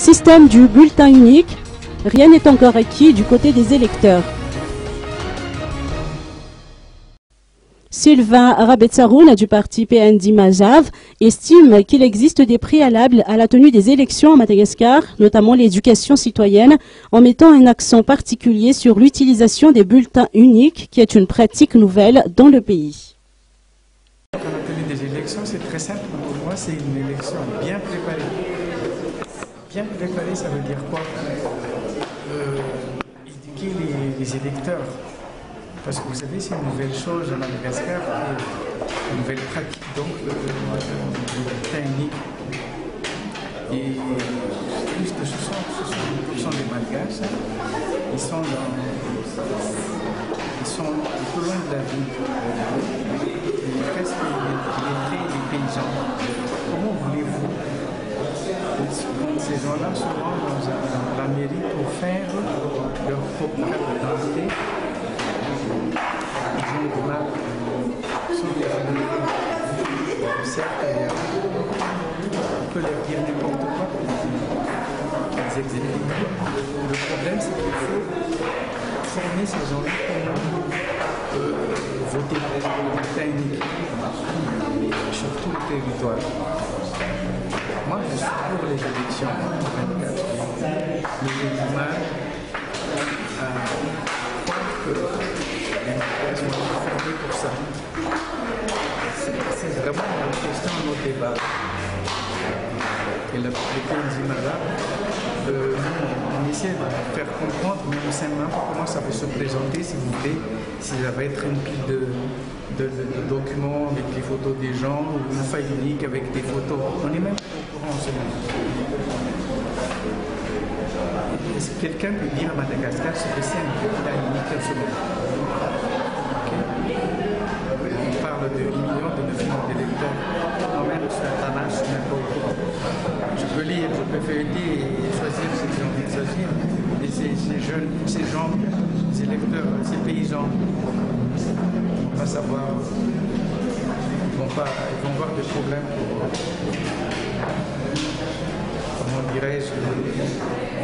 Système du bulletin unique, rien n'est encore acquis du côté des électeurs. Sylvain Rabetsaroun du parti PND Majav estime qu'il existe des préalables à la tenue des élections à Madagascar, notamment l'éducation citoyenne, en mettant un accent particulier sur l'utilisation des bulletins uniques, qui est une pratique nouvelle dans le pays. La tenue des élections, c'est très simple. Pour moi, c'est une élection bien préparée. Bien préparée, ça veut dire quoi? Éduquer les électeurs. Parce que vous savez, c'est une nouvelle chose à Madagascar, une nouvelle pratique, donc le bulletin unique. Et plus de 60% des Malgaches, ils sont un peu loin de la ville. Et presque les paysans. Comment voulez-vous, quand ces gens-là se rendent dans la mairie pour faire leur propre carte d'identité, ils ont du mal, certes, on peut leur dire n'importe quoi, ils exécutent. Le problème, c'est qu'il faut former ces gens-là pour voter pour le bulletin unique sur tout le territoire. Moi, je suis pour les élections 24, mais j'ai du mal à croire que les sont formés pour ça. C'est vraiment une question à nos débats. Et le PND Majav, on essaie de faire comprendre, mais on ne sait même pas comment ça va se présenter, s'il vous plaît, si ça va être une pile de documents avec les photos des gens, ou une feuille unique avec des photos. On n'est même pas au courant en ce moment. Est-ce que quelqu'un peut dire à Madagascar ce que c'est un bulletin unique en ce moment? On parle de 8 millions, de 9 millions d'électeurs. Moi-même, je suis un tannage, je suis même pas au courant. Je peux lire, je peux feuilleter et choisir ce que j'ai envie de choisir. Et ces jeunes, ces gens, ces électeurs, ces paysans, ils ne vont pas savoir, ils vont avoir des problèmes pour, comment dirais-je,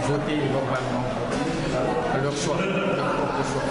voter normalement à leur choix, leur propre choix.